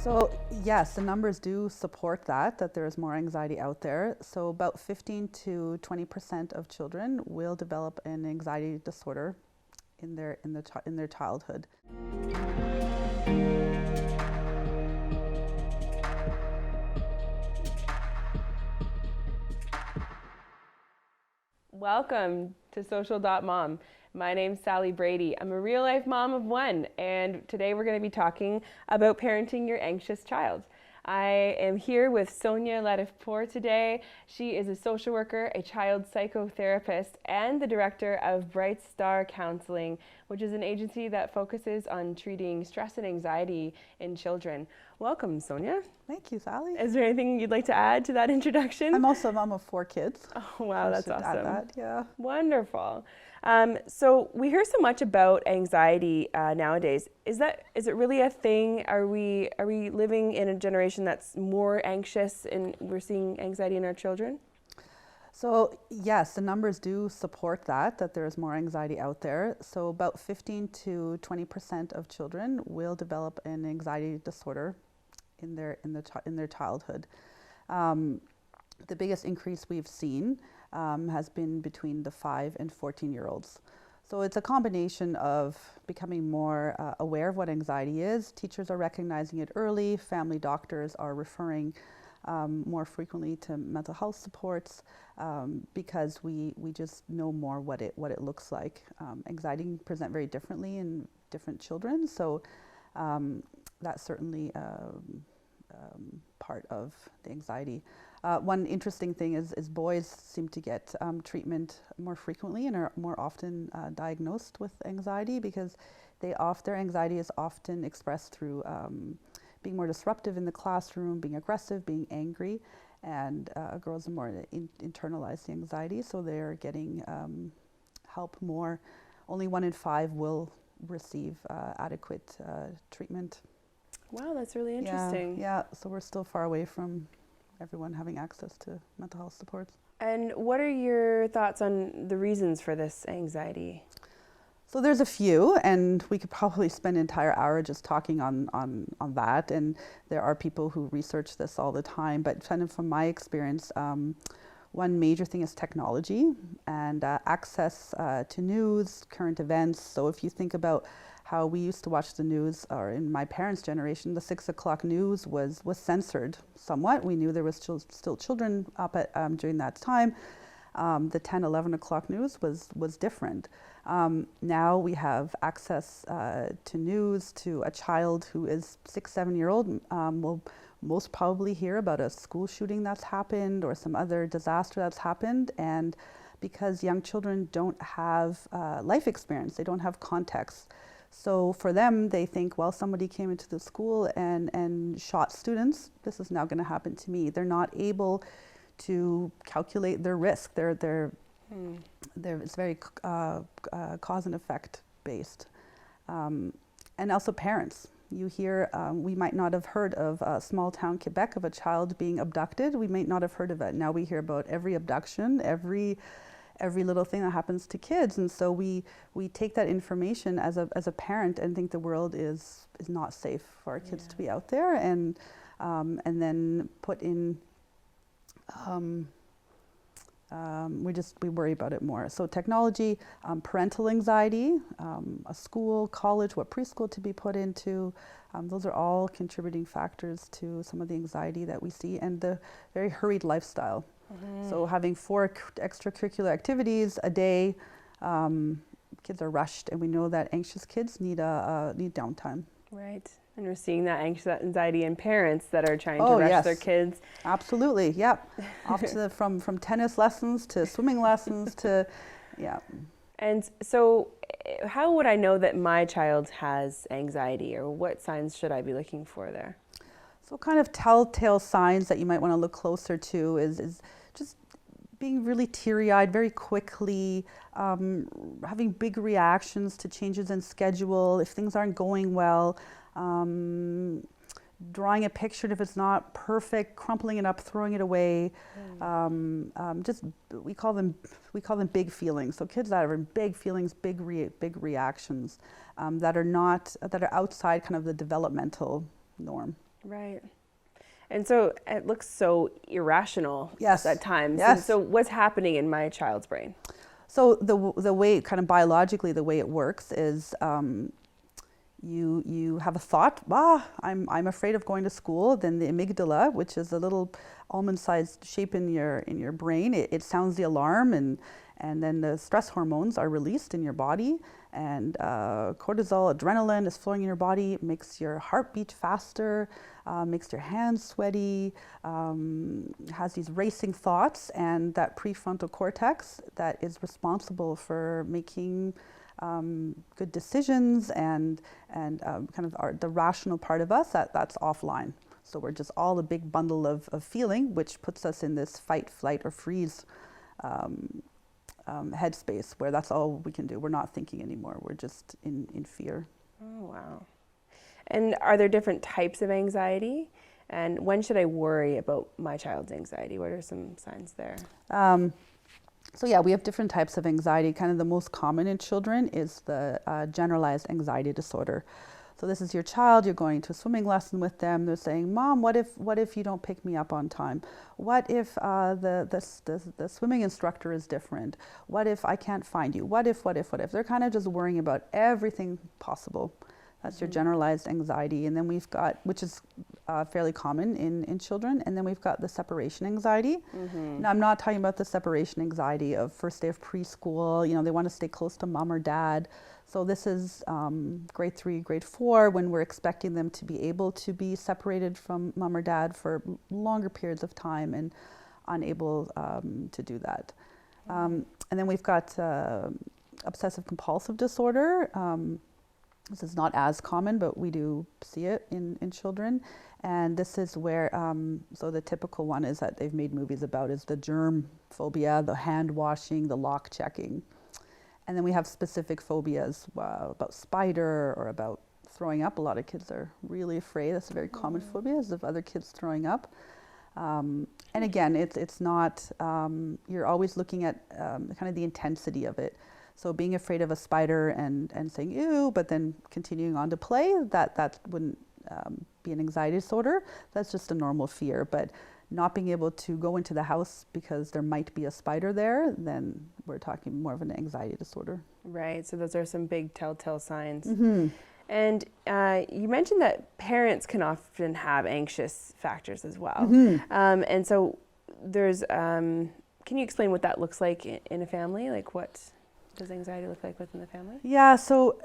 So yes, the numbers do support that there is more anxiety out there. So about 15 to 20% of children will develop an anxiety disorder in their childhood. Welcome to Social.mom. My name's Sally Brady. I'm a real life mom of one, and today we're going to be talking about parenting your anxious child. I am here with Sonja Latifpour today. She is a social worker, a child psychotherapist, and the director of Bright Star Counseling, which is an agency that focuses on treating stress and anxiety in children. Welcome, Sonja. Thank you, Sally. Is there anything you'd like to add to that introduction? I'm also a mom of 4 kids. Oh, wow, that's awesome. Add that, yeah. Wonderful. So we hear so much about anxiety nowadays. Is it really a thing? Are we living in a generation that's more anxious, and we're seeing anxiety in our children? So yes, the numbers do support that there is more anxiety out there. So about 15 to 20% of children will develop an anxiety disorder in their childhood. The biggest increase we've seen has been between the 5 and 14-year-olds. So it's a combination of becoming more aware of what anxiety is. Teachers are recognizing it early. Family doctors are referring more frequently to mental health supports because we just know more what it looks like. Anxiety can present very differently in different children, so that's certainly part of the anxiety. One interesting thing is boys seem to get treatment more frequently and are more often diagnosed with anxiety because their anxiety is often expressed through being more disruptive in the classroom, being aggressive, being angry, and girls are more internalized the anxiety, so they're getting help more. Only 1 in 5 will receive adequate treatment. Wow, that's really interesting. Yeah, so we're still far away from everyone having access to mental health supports. And what are your thoughts on the reasons for this anxiety? So there's a few, and we could probably spend an entire hour just talking on that. And there are people who research this all the time, but kind of from my experience, one major thing is technology and access to news, current events. So if you think about how we used to watch the news, or in my parents' generation, the 6 o'clock news was censored somewhat. We knew there was still children up at during that time. The 10, 11 o'clock news was different. Now we have access to news. To a child who is 6, 7-year-old will most probably hear about a school shooting that's happened or some other disaster that's happened. And because young children don't have life experience, they don't have context. So for them, they think, well, somebody came into the school and shot students. This is now going to happen to me. They're not able to calculate their risk. It's very cause and effect based. And also parents. You hear, we might not have heard of small town Quebec of a child being abducted. We might not have heard of it. Now we hear about every abduction, every little thing that happens to kids, and so we take that information as a parent and think the world is not safe for our kids to be out there, and then put in. We worry about it more. So technology, parental anxiety, a school, college, what preschool to be put into, those are all contributing factors to some of the anxiety that we see, and the very hurried lifestyle. Mm-hmm. So having 4 extracurricular activities a day, kids are rushed, and we know that anxious kids need downtime. Right. And we're seeing that anxiety in parents that are trying to rush their kids. Absolutely, yep. Off to from tennis lessons to swimming lessons to, yeah. And so how would I know that my child has anxiety, or what signs should I be looking for there? So kind of telltale signs that you might want to look closer to is just being really teary-eyed very quickly, having big reactions to changes in schedule if things aren't going well, drawing a picture, and if it's not perfect, crumpling it up, throwing it away. Just we call them big feelings. So kids that are in big feelings, big reactions that are outside kind of the developmental norm. Right. And so it looks so irrational Yes. at times. Yes. And so what's happening in my child's brain? So the way, kind of biologically, the way it works is you have a thought, I'm afraid of going to school. Then the amygdala, which is a little almond-sized shape in your brain, it sounds the alarm, and then the stress hormones are released in your body, and cortisol, adrenaline is flowing in your body, makes your heart beat faster, makes your hands sweaty, has these racing thoughts, and that prefrontal cortex that is responsible for making good decisions and kind of the rational part of us, that's offline. So we're just all a big bundle of feeling, which puts us in this fight, flight, or freeze headspace where that's all we can do. We're not thinking anymore. We're just in fear. Oh, wow. And are there different types of anxiety? And when should I worry about my child's anxiety? What are some signs there? So yeah, we have different types of anxiety. Kind of the most common in children is the generalized anxiety disorder. So this is your child, you're going to a swimming lesson with them, they're saying, Mom, what if you don't pick me up on time? What if the swimming instructor is different? What if I can't find you? What if? They're kind of just worrying about everything possible. That's your generalized anxiety. And then we've got, which is fairly common in children, and then we've got the separation anxiety. Now, I'm not talking about the separation anxiety of first day of preschool, they want to stay close to mom or dad. So this is grade 3, grade 4, when we're expecting them to be able to be separated from mom or dad for longer periods of time and unable to do that. And then we've got obsessive compulsive disorder. This is not as common, but we do see it in children. And this is where, so the typical one is that they've made movies about is the germ phobia, the hand washing, the lock checking. And then we have specific phobias about spider or about throwing up. A lot of kids are really afraid. That's a very common phobia, is of other kids throwing up. And again, it's not, you're always looking at kind of the intensity of it. So being afraid of a spider and saying, ew, but then continuing on to play, that wouldn't be an anxiety disorder. That's just a normal fear. But not being able to go into the house because there might be a spider there, then we're talking more of an anxiety disorder. Right, so those are some big telltale signs. And you mentioned that parents can often have anxious factors as well. And so there's, can you explain what that looks like in a family? Like what does anxiety look like within the family? Yeah, so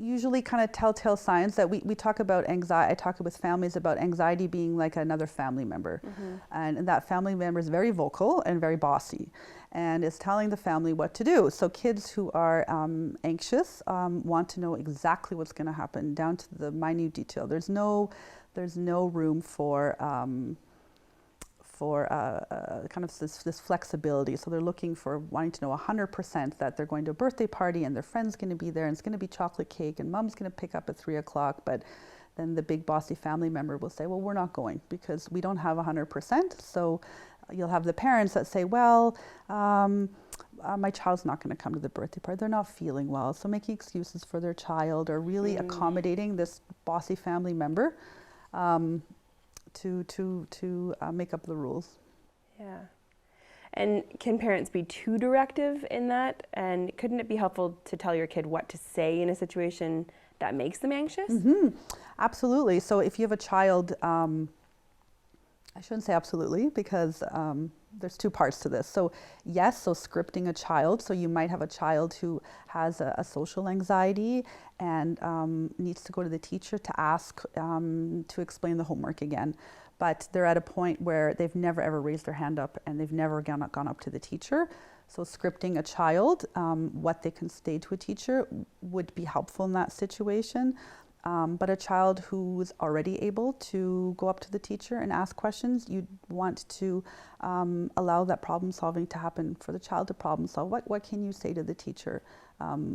usually kind of telltale signs that we talk about anxiety. I talk with families about anxiety being like another family member. And that family member is very vocal and very bossy and is telling the family what to do. So kids who are anxious want to know exactly what's going to happen down to the minute detail. There's no room for kind of this flexibility. So they're looking for wanting to know 100% that they're going to a birthday party and their friend's going to be there and it's going to be chocolate cake and mom's going to pick up at 3 o'clock. But then the big bossy family member will say, well, we're not going because we don't have 100%. So you'll have the parents that say, well, my child's not going to come to the birthday party. They're not feeling well. So making excuses for their child or really accommodating this bossy family member to make up the rules. Yeah. And can parents be too directive in that? And couldn't it be helpful to tell your kid what to say in a situation that makes them anxious? Absolutely. So if you have a child, I shouldn't say absolutely because there's two parts to this. So yes, so scripting a child. So you might have a child who has a social anxiety and needs to go to the teacher to ask to explain the homework again. But they're at a point where they've never ever raised their hand up and they've never gone up to the teacher. So scripting a child, what they can say to a teacher would be helpful in that situation. But a child who's already able to go up to the teacher and ask questions, you'd want to allow that problem solving to happen for the child to problem solve. What can you say to the teacher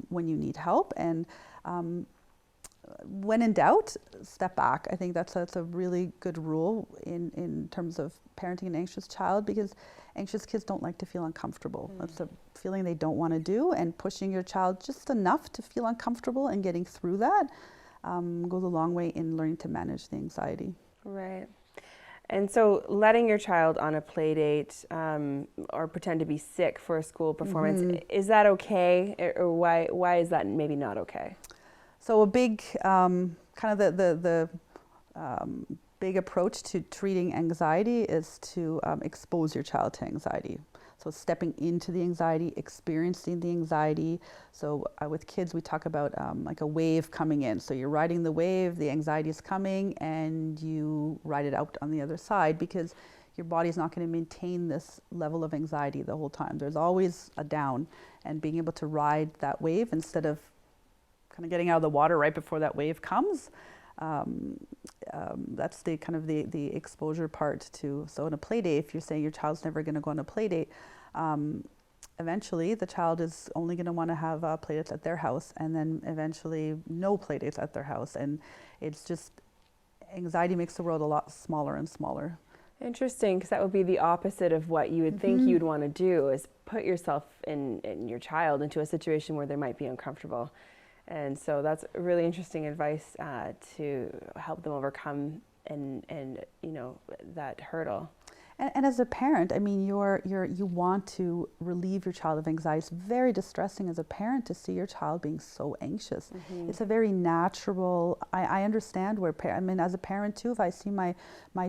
when you need help? And when in doubt, step back. I think that's a really good rule in terms of parenting an anxious child, because anxious kids don't like to feel uncomfortable. That's a feeling they don't want to do, and pushing your child just enough to feel uncomfortable and getting through that goes a long way in learning to manage the anxiety. Right. And so letting your child on a play date or pretend to be sick for a school performance, is that okay? Or why is that maybe not okay? So a big, kind of the big approach to treating anxiety is to expose your child to anxiety. So stepping into the anxiety, experiencing the anxiety. So with kids, we talk about like a wave coming in. So you're riding the wave, the anxiety is coming, and you ride it out on the other side, because your body's not going to maintain this level of anxiety the whole time. There's always a down, and being able to ride that wave instead of kind of getting out of the water right before that wave comes. That's the kind of the exposure part to. So in a play date, if you're saying your child's never going to go on a play date, eventually the child is only going to want to have play dates at their house, and then eventually no play dates at their house. And it's just, anxiety makes the world a lot smaller and smaller. Interesting, because that would be the opposite of what you would think you'd want to do, is put yourself and your child into a situation where they might be uncomfortable. And so that's really interesting advice to help them overcome and that hurdle. And as a parent, I mean, you want to relieve your child of anxiety. It's very distressing as a parent to see your child being so anxious. It's a very natural. I understand where I mean, as a parent too, if I see my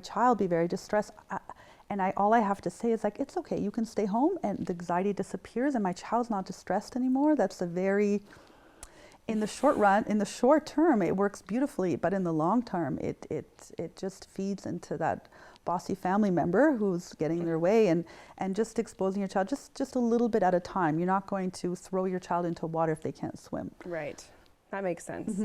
child be very distressed, all I have to say is like, it's okay. You can stay home, and the anxiety disappears, and my child's not distressed anymore. That's a very in the short run, in the short term, it works beautifully, but in the long term, it just feeds into that bossy family member who's getting their way, and just exposing your child just a little bit at a time. You're not going to throw your child into water if they can't swim. Right. That makes sense.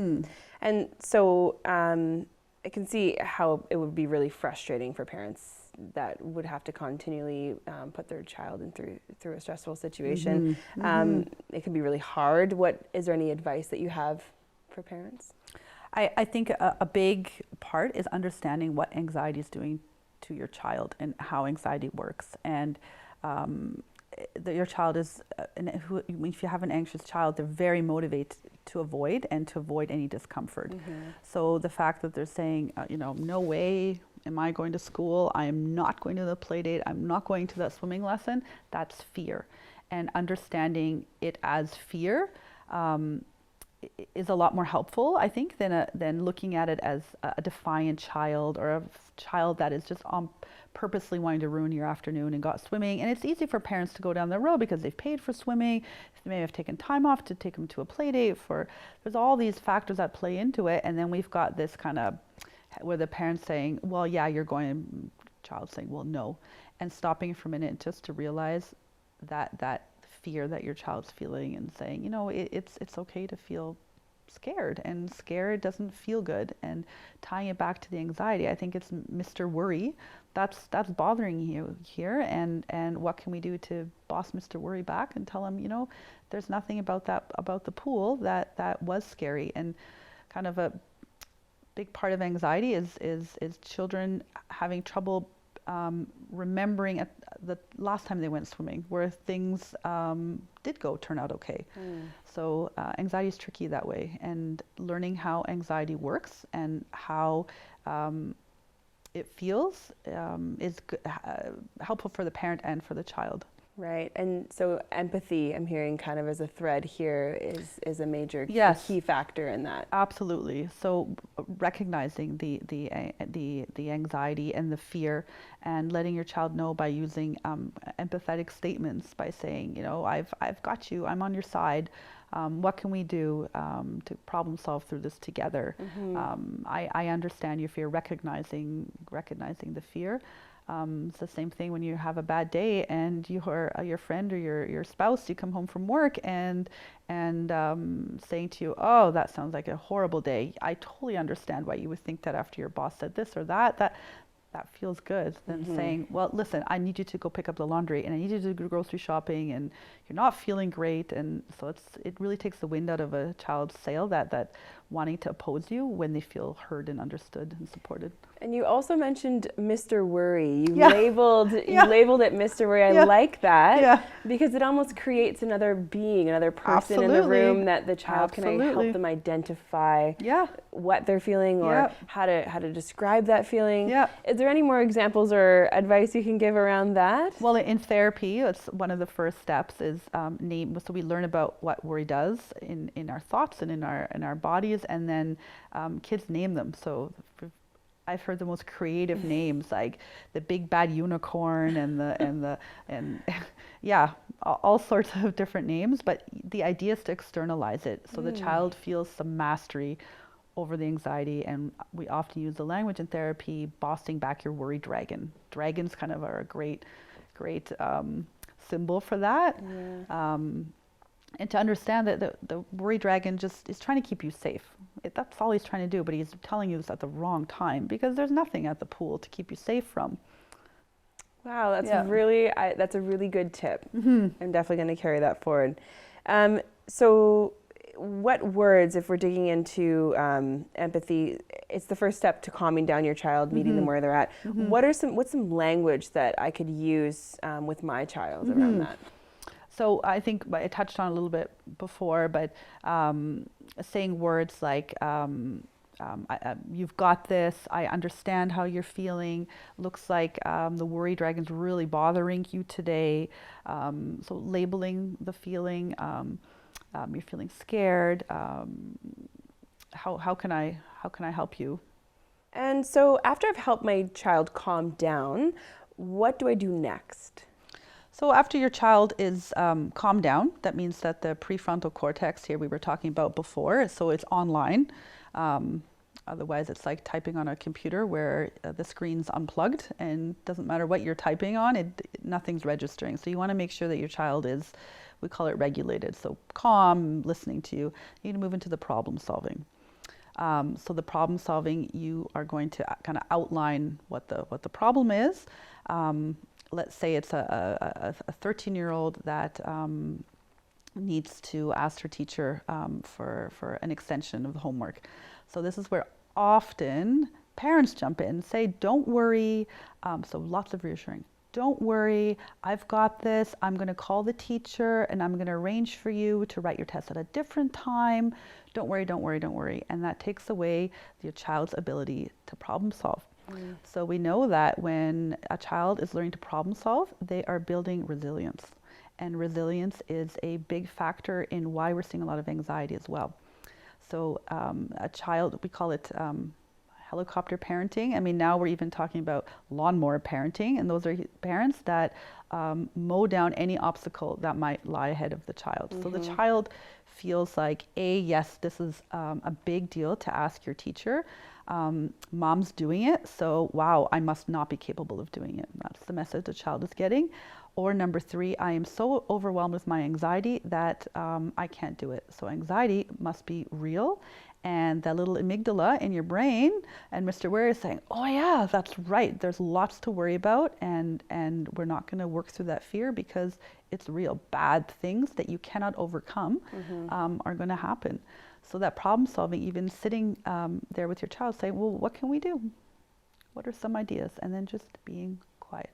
And so I can see how it would be really frustrating for parents that would have to continually put their child through a stressful situation. It can be really hard. Is there any advice that you have for parents? I think a big part is understanding what anxiety is doing to your child and how anxiety works. And your child is, if you have an anxious child, they're very motivated to avoid any discomfort. So the fact that they're saying, no way am I going to school, I am not going to the play date, I'm not going to that swimming lesson, that's fear. And understanding it as fear is a lot more helpful, I think, than looking at it as a defiant child, or a child that is just purposely wanting to ruin your afternoon and got swimming. And it's easy for parents to go down the road because they've paid for swimming, they may have taken time off to take them to a play date. There's all these factors that play into it, and then we've got this kind of where the parent's saying, well, yeah, you're going, and child saying, well, no, and stopping for a minute just to realize that fear that your child's feeling, and saying, it's okay to feel scared, and scared doesn't feel good, and tying it back to the anxiety. I think it's Mr. Worry that's bothering you here, and what can we do to boss Mr. Worry back and tell him, there's nothing about the pool that was scary. And kind of a big part of anxiety is children having trouble remembering the last time they went swimming, where things did turn out okay. So anxiety is tricky that way, and learning how anxiety works and how it feels is helpful for the parent and for the child. Right. And so empathy, I'm hearing kind of as a thread here, is a major key factor in that. Absolutely. So recognizing the anxiety and the fear, and letting your child know by using empathetic statements, by saying, I've got you, I'm on your side. What can we do to problem solve through this together? I understand your fear, recognizing the fear. It's the same thing when you have a bad day and your friend or your spouse, you come home from work and saying to you, oh, that sounds like a horrible day. I totally understand why you would think that after your boss said this or that. That feels good than saying, well, listen, I need you to go pick up the laundry, and I need you to go grocery shopping, and you're not feeling great, and so it really takes the wind out of a child's sail, that wanting to oppose you when they feel heard and understood and supported. And you also mentioned Mr. Worry. You Yeah. labeled it Mr. Worry. I Yeah. like that Yeah. because it almost creates another being, another person in the Absolutely. room that the child can Absolutely. help them identify Yeah. what they're feeling or Yeah. how to describe that feeling. Yeah. Is there any more examples or advice you can give around that? Well, in therapy, it's one of the first steps is name. So we learn about what worry does in our thoughts and in our bodies, and then kids name them. So I've heard the most creative names, like the big bad unicorn and yeah, all sorts of different names. But the idea is to externalize it, so the child feels some mastery over the anxiety. And we often use the language in therapy, bossing back your worry dragon. Dragons kind of are a great symbol for that. Yeah. And to understand that the worry dragon just is trying to keep you safe. That's all he's trying to do, but he's telling you this at the wrong time because there's nothing at the pool to keep you safe from. Wow, that's Yeah. that's a really good tip. Mm-hmm. I'm definitely going to carry that forward. So what words, if we're digging into empathy, it's the first step to calming down your child, meeting them where they're at. Mm-hmm. What's some language that I could use with my child around that? So I think I touched on a little bit before, but saying words like, you've got this, I understand how you're feeling, looks like the worry dragon's really bothering you today. So labeling the feeling, you're feeling scared, how can I help you? And so after I've helped my child calm down, what do I do next? So after your child is calmed down, that means that the prefrontal cortex here we were talking about before, so it's online. Otherwise, it's like typing on a computer where the screen's unplugged and doesn't matter what you're typing on, nothing's registering. So you want to make sure that your child is, we call it regulated, so calm, listening to you. You need to move into the problem solving. So the problem solving, you are going to kind of outline what the problem is. Let's say it's a 13-year-old that needs to ask her teacher for an extension of the homework. So this is where often parents jump in and say, don't worry. So lots of reassuring. Don't worry, I've got this. I'm going to call the teacher and I'm going to arrange for you to write your test at a different time. Don't worry, don't worry, don't worry. And that takes away your child's ability to problem solve. So we know that when a child is learning to problem solve, they are building resilience. And resilience is a big factor in why we're seeing a lot of anxiety as well. So a child, we call it helicopter parenting. I mean, now we're even talking about lawnmower parenting, and those are parents that mow down any obstacle that might lie ahead of the child. So the child feels like, yes, this is a big deal to ask your teacher. Mom's doing it, so wow, I must not be capable of doing it. That's the message the child is getting. Or number 3, I am so overwhelmed with my anxiety that I can't do it. So anxiety must be real, and that little amygdala in your brain and Mr. Ware is saying, oh yeah, that's right, there's lots to worry about, and we're not going to work through that fear because it's real. Bad things that you cannot overcome are going to happen. So that problem solving, even sitting there with your child saying, well, what can we do? What are some ideas? And then just being quiet.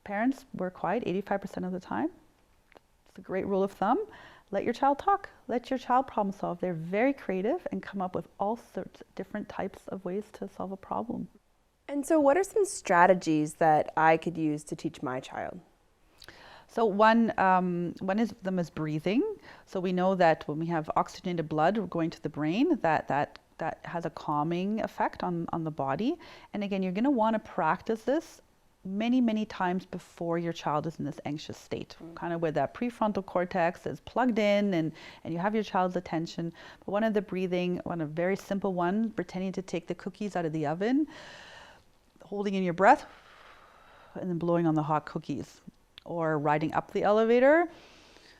Parents, we're quiet 85% of the time. It's a great rule of thumb. Let your child talk. Let your child problem solve. They're very creative and come up with all sorts of different types of ways to solve a problem. And so what are some strategies that I could use to teach my child? So one of them is breathing. So we know that when we have oxygenated blood going to the brain, that has a calming effect on the body. And again, you're going to want to practice this many times before your child is in this anxious state, kind of where that prefrontal cortex is plugged in and you have your child's attention. But one of the breathing, one of very simple one, pretending to take the cookies out of the oven, holding in your breath, and then blowing on the hot cookies. Or riding up the elevator,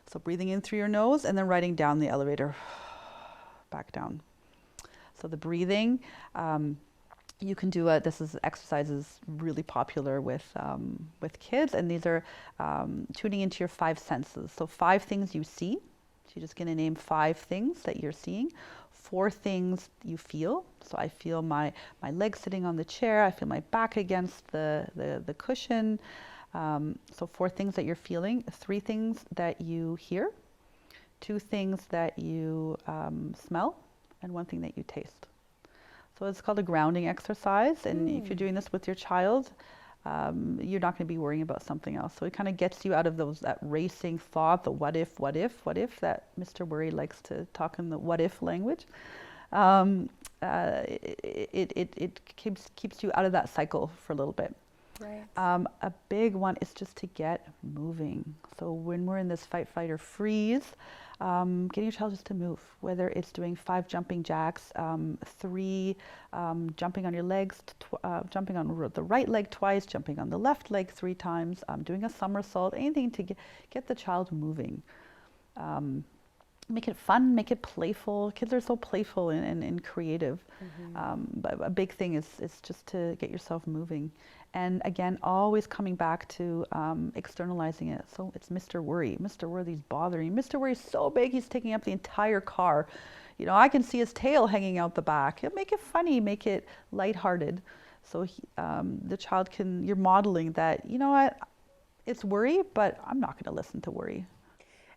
so breathing in through your nose, and then riding down the elevator, back down. So the breathing, you can do this is exercises really popular with kids, and these are tuning into your 5 senses. So 5 things you see. So you're just going to name 5 things that you're seeing. 4 things you feel. So I feel my legs sitting on the chair. I feel my back against the cushion. So 4 things that you're feeling. 3 things that you hear. 2 things that you smell, and 1 thing that you taste. So it's called a grounding exercise, and if you're doing this with your child, you're not going to be worrying about something else. So it kind of gets you out of that racing thought, the what if that Mr. Worry likes to talk in the what if language. It keeps you out of that cycle for a little bit. Right. A big one is just to get moving. So when we're in this fight, flight, or freeze, getting your child just to move, whether it's doing 5 jumping jacks, 3 jumping on your legs, jumping on the right leg twice, jumping on the left leg 3 times, doing a somersault, anything to get the child moving. Make it fun, make it playful. Kids are so playful and creative. But a big thing is just to get yourself moving. And again, always coming back to externalizing it. So it's Mr. Worry. Mr. Worry's bothering. Mr. Worry's so big, he's taking up the entire car. You know, I can see his tail hanging out the back. Make it funny, make it lighthearted. So the child you're modeling that, you know what, it's worry, but I'm not going to listen to worry.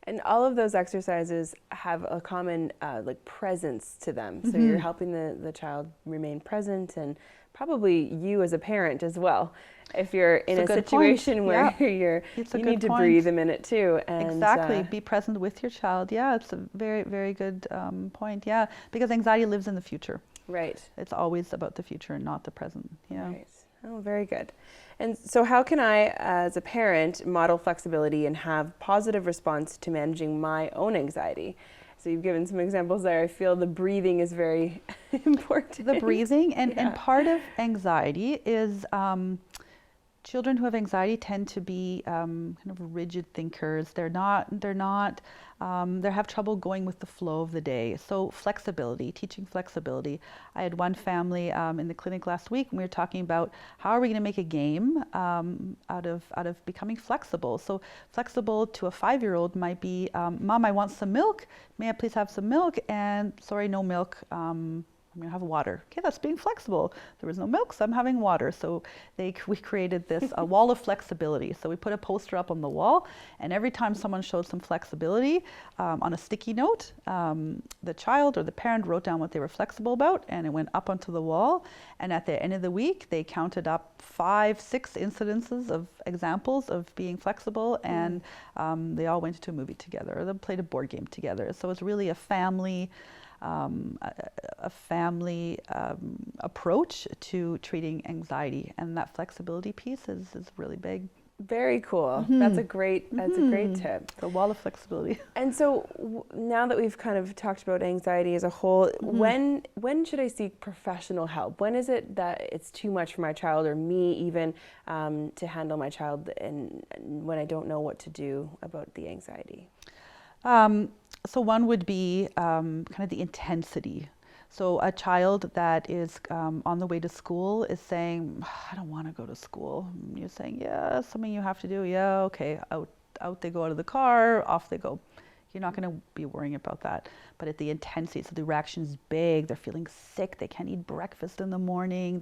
And all of those exercises have a common like presence to them. So you're helping the child remain present, and probably you as a parent as well. If you're in a situation where you need to breathe a minute too. And exactly, be present with your child. Yeah, it's a very, very good point. Yeah, because anxiety lives in the future. Right. It's always about the future and not the present. Yeah. Right. Oh, very good. And so how can I, as a parent, model flexibility and have positive response to managing my own anxiety? So you've given some examples there. I feel the breathing is very important. The breathing, and part of anxiety is children who have anxiety tend to be kind of rigid thinkers. They have trouble going with the flow of the day. So flexibility, teaching flexibility. I had one family in the clinic last week, and we were talking about how are we going to make a game out of becoming flexible. So flexible to a 5-year-old might be, Mom, I want some milk. May I please have some milk? And sorry, no milk. I'm going to have water. Okay, that's being flexible. There was no milk, so I'm having water. So we created this a wall of flexibility. So we put a poster up on the wall, and every time someone showed some flexibility on a sticky note, the child or the parent wrote down what they were flexible about, and it went up onto the wall. And at the end of the week, they counted up 5, 6 incidences of examples of being flexible, and they all went to a movie together, or they played a board game together. So it's really a family approach to treating anxiety, and that flexibility piece is really big. Very cool. That's a great tip. The wall of flexibility. And so now that we've kind of talked about anxiety as a whole, when should I seek professional help? When is it that it's too much for my child, or me even, to handle my child, and when I don't know what to do about the anxiety? So one would be kind of the intensity. So a child that is on the way to school is saying, I don't want to go to school. And you're saying, yeah, something you have to do. Yeah, okay. Out they go out of the car, off they go. You're not going to be worrying about that. But at the intensity, so the reaction is big. They're feeling sick. They can't eat breakfast in the morning.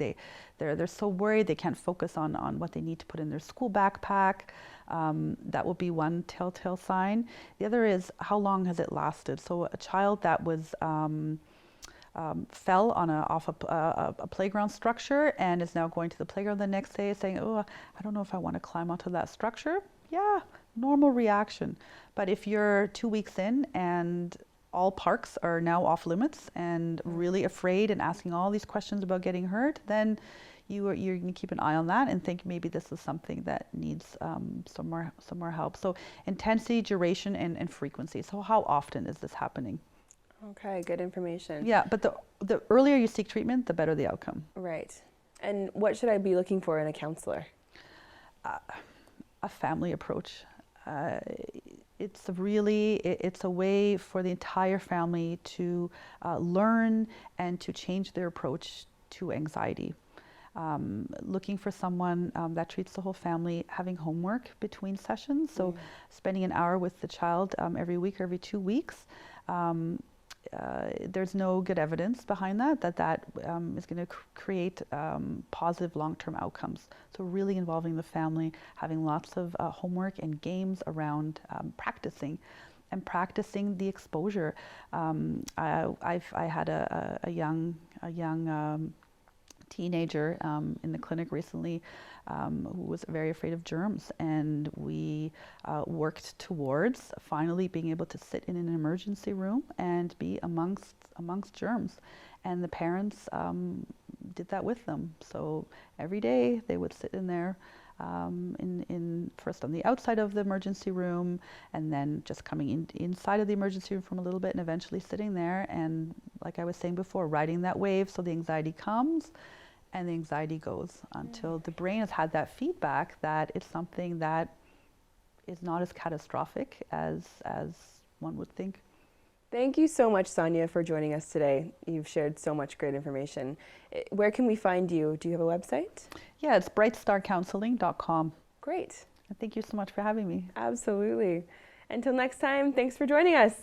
They're so worried. They can't focus on what they need to put in their school backpack. That will be one telltale sign. The other is, how long has it lasted? So a child that was fell off a playground structure and is now going to the playground the next day saying, oh, I don't know if I want to climb onto that structure. Yeah, normal reaction. But if you're 2 weeks in and all parks are now off limits and really afraid and asking all these questions about getting hurt, then you're going to keep an eye on that and think maybe this is something that needs some more help. So intensity, duration, and frequency. So how often is this happening? Okay, good information. Yeah, but the earlier you seek treatment, the better the outcome. Right. And what should I be looking for in a counselor? A family approach. It's a way for the entire family to learn and to change their approach to anxiety. looking for someone that treats the whole family, having homework between sessions, so spending an hour with the child every week or every 2 weeks. There's no good evidence behind that is going to create positive long-term outcomes. So really involving the family, having lots of homework and games around practicing the exposure. I had a young teenager in the clinic recently who was very afraid of germs, and we worked towards finally being able to sit in an emergency room and be amongst germs, and the parents did that with them. So every day they would sit in there first on the outside of the emergency room, and then just coming inside of the emergency room from a little bit, and eventually sitting there, and like I was saying before, riding that wave, so the anxiety comes and the anxiety goes until the brain has had that feedback that it's something that is not as catastrophic as one would think. Thank you so much, Sonja, for joining us today. You've shared so much great information. Where can we find you? Do you have a website? Yeah, it's brightstarcounseling.com. Great. And thank you so much for having me. Absolutely. Until next time, thanks for joining us.